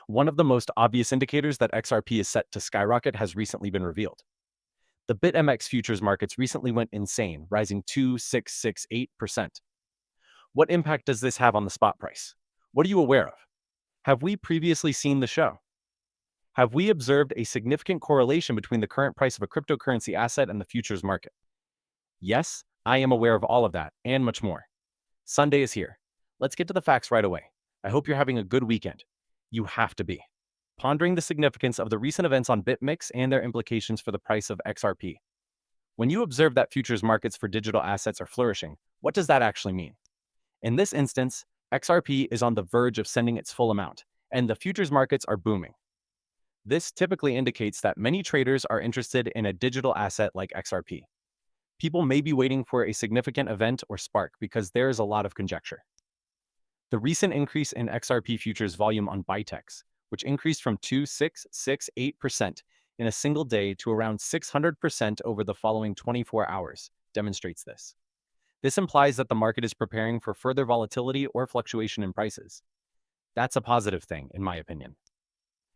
One of the most obvious indicators that XRP is set to skyrocket has recently been revealed. The BitMX futures markets recently went insane, rising 2,668%. What impact does this have on the spot price? What are you aware of? Have we previously seen the show? Have we observed a significant correlation between the current price of a cryptocurrency asset and the futures market? Yes, I am aware of all of that and much more. Sunday is here. Let's get to the facts right away. I hope you're having a good weekend. You have to be. Pondering the significance of the recent events on BitMEX and their implications for the price of XRP. When you observe that futures markets for digital assets are flourishing, what does that actually mean? In this instance, XRP is on the verge of sending its full amount, and the futures markets are booming. This typically indicates that many traders are interested in a digital asset like XRP. People may be waiting for a significant event or spark because there is a lot of conjecture. The recent increase in XRP futures volume on Bytex, which increased from 2,668% in a single day to around 600% over the following 24 hours, demonstrates this. This implies that the market is preparing for further volatility or fluctuation in prices. That's a positive thing, in my opinion.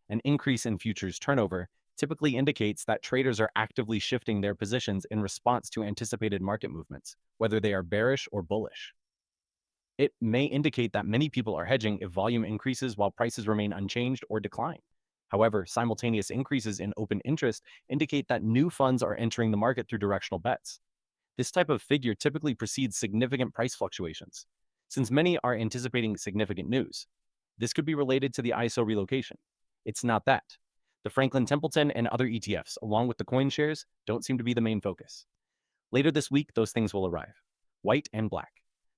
An increase in futures turnover typically indicates that traders are actively shifting their positions in response to anticipated market movements, whether they are bearish or bullish. It may indicate that many people are hedging if volume increases while prices remain unchanged or decline. However, simultaneous increases in open interest indicate that new funds are entering the market through directional bets. This type of figure typically precedes significant price fluctuations, since many are anticipating significant news. This could be related to the ISO relocation. It's not that. The Franklin Templeton and other ETFs, along with the coin shares, don't seem to be the main focus. Later this week, those things will arrive. White and black.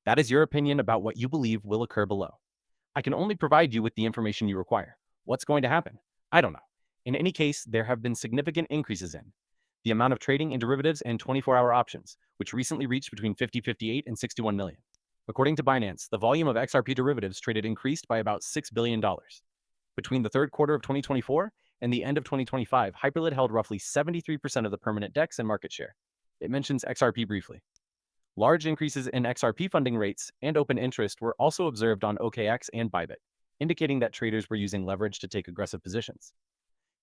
That is your opinion about what you believe will occur below. I can only provide you with the information you require. What's going to happen? I don't know. In any case, there have been significant increases in the amount of trading in derivatives and 24-hour options, which recently reached between 58 and 61 million. According to Binance, the volume of XRP derivatives traded increased by about $6 billion. Between the third quarter of 2024 and the end of 2025, Hyperlid held roughly 73% of the permanent DEX and market share. It mentions XRP briefly. Large increases in XRP funding rates and open interest were also observed on OKX and Bybit, indicating that traders were using leverage to take aggressive positions.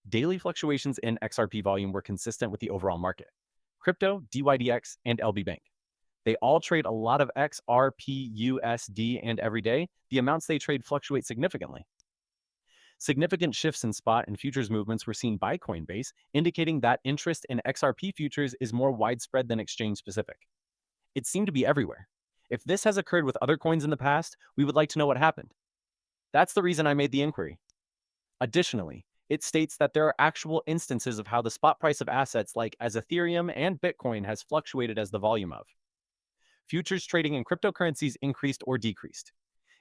Daily fluctuations in XRP volume were consistent with the overall market. Crypto, DYDX, and LB Bank. They all trade a lot of XRP, USD, and every day, the amounts they trade fluctuate significantly. Significant shifts in spot and futures movements were seen by Coinbase, indicating that interest in XRP futures is more widespread than exchange-specific. It seemed to be everywhere. If this has occurred with other coins in the past, we would like to know what happened. That's the reason I made the inquiry. Additionally, it states that there are actual instances of how the spot price of assets like as Ethereum and Bitcoin has fluctuated as the volume of futures trading in cryptocurrencies increased or decreased.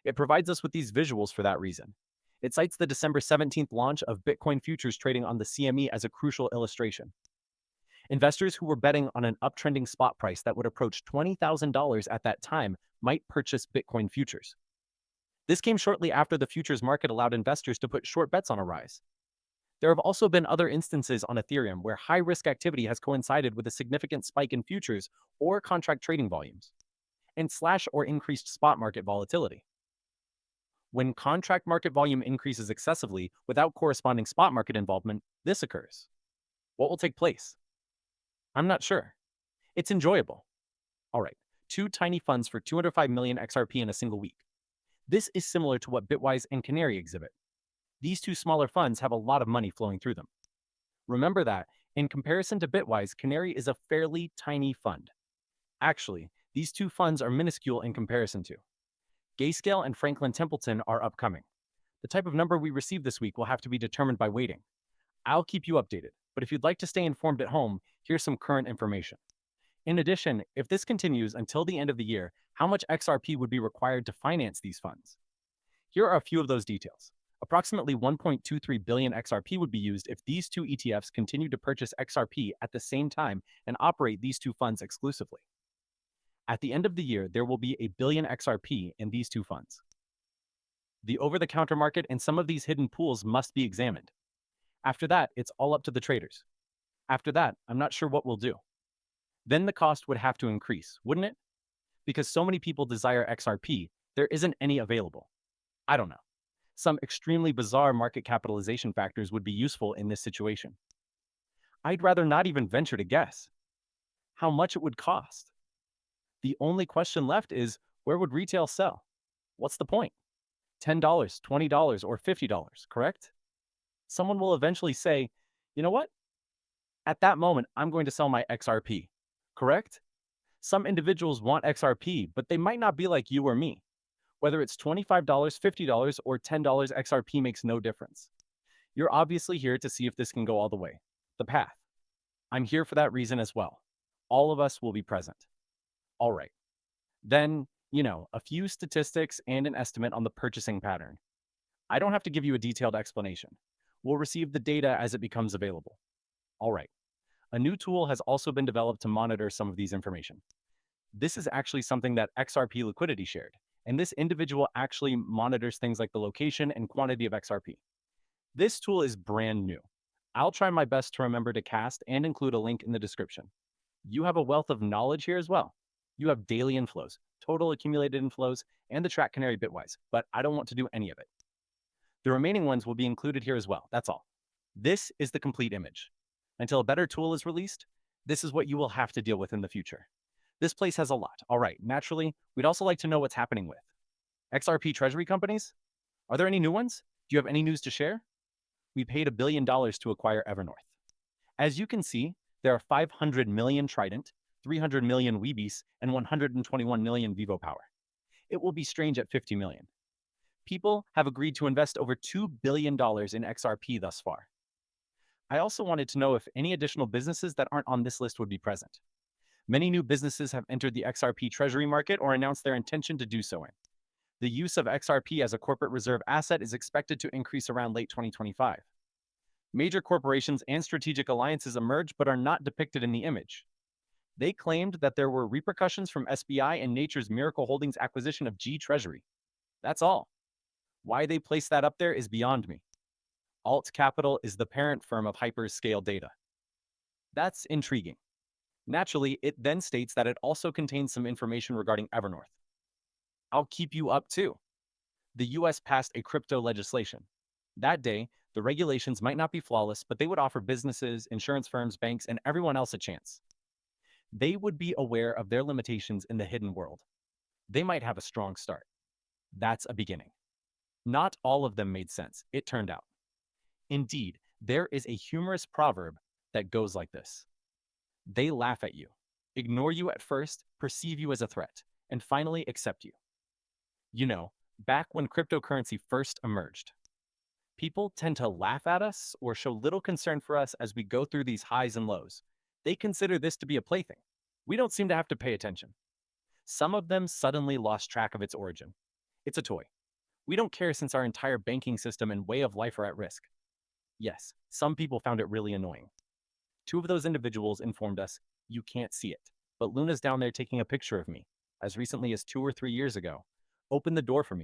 It provides us with these visuals for that reason. It cites the December 17th launch of Bitcoin futures trading on the CME as a crucial illustration. Investors who were betting on an uptrending spot price that would approach $20,000 at that time might purchase Bitcoin futures. This came shortly after the futures market allowed investors to put short bets on a rise. There have also been other instances on Ethereum where high-risk activity has coincided with a significant spike in futures or contract trading volumes, and slash or increased spot market volatility. When contract market volume increases excessively without corresponding spot market involvement, this occurs. What will take place? I'm not sure. It's enjoyable. All right, 2 tiny funds for 205 million XRP in a single week. This is similar to what Bitwise and Canary exhibit. These 2 smaller funds have a lot of money flowing through them. Remember that, in comparison to Bitwise, Canary is a fairly tiny fund. Actually, these 2 funds are minuscule in comparison to Gayscale and Franklin Templeton are upcoming. The type of number we receive this week will have to be determined by waiting. I'll keep you updated, but if you'd like to stay informed at home, here's some current information. In addition, if this continues until the end of the year, how much XRP would be required to finance these funds? Here are a few of those details. Approximately 1.23 billion XRP would be used if these 2 ETFs continue to purchase XRP at the same time and operate these 2 funds exclusively. At the end of the year, there will be a billion XRP in these 2 funds. The over-the-counter market and some of these hidden pools must be examined. After that, it's all up to the traders. After that, I'm not sure what we'll do. Then the cost would have to increase, wouldn't it? Because so many people desire XRP, there isn't any available. I don't know. Some extremely bizarre market capitalization factors would be useful in this situation. I'd rather not even venture to guess how much it would cost. The only question left is, where would retail sell? What's the point? $10, $20, or $50, correct? Someone will eventually say, you know what? At that moment, I'm going to sell my XRP, correct? Some individuals want XRP, but they might not be like you or me. Whether it's $25, $50, or $10, XRP makes no difference. You're obviously here to see if this can go all the way. The path. I'm here for that reason as well. All of us will be present. All right. Then, a few statistics and an estimate on the purchasing pattern. I don't have to give you a detailed explanation. We'll receive the data as it becomes available. All right. A new tool has also been developed to monitor some of these information. This is actually something that XRP Liquidity shared, and this individual actually monitors things like the location and quantity of XRP. This tool is brand new. I'll try my best to remember to cast and include a link in the description. You have a wealth of knowledge here as well. You have daily inflows, total accumulated inflows, and the track canary bitwise, but I don't want to do any of it. The remaining ones will be included here as well, that's all. This is the complete image. Until a better tool is released, this is what you will have to deal with in the future. This place has a lot. All right, naturally, we'd also like to know what's happening with XRP treasury companies. Are there any new ones? Do you have any news to share? We paid $1 billion to acquire Evernorth. As you can see, there are 500 million Trident, 300 million Weebies, and 121 million Vivo Power. It will be strange at 50 million. People have agreed to invest over $2 billion in XRP thus far. I also wanted to know if any additional businesses that aren't on this list would be present. Many new businesses have entered the XRP treasury market or announced their intention to do so. The use of XRP as a corporate reserve asset is expected to increase around late 2025. Major corporations and strategic alliances emerge but are not depicted in the image. They claimed that there were repercussions from SBI and Nature's Miracle Holdings acquisition of G Treasury. That's all. Why they placed that up there is beyond me. Alt Capital is the parent firm of Hyperscale Data. That's intriguing. Naturally, it then states that it also contains some information regarding Evernorth. I'll keep you up too. The US passed a crypto legislation. That day, the regulations might not be flawless, but they would offer businesses, insurance firms, banks, and everyone else a chance. They would be aware of their limitations in the hidden world. They might have a strong start. That's a beginning. Not all of them made sense, it turned out. Indeed, there is a humorous proverb that goes like this. They laugh at you, ignore you at first, perceive you as a threat, and finally accept you. Back when cryptocurrency first emerged, people tend to laugh at us or show little concern for us as we go through these highs and lows. They consider this to be a plaything. We don't seem to have to pay attention. Some of them suddenly lost track of its origin. It's a toy. We don't care since our entire banking system and way of life are at risk. Yes, some people found it really annoying. 2 of those individuals informed us, you can't see it, but Luna's down there taking a picture of me, as recently as 2 or 3 years ago. Open the door for me.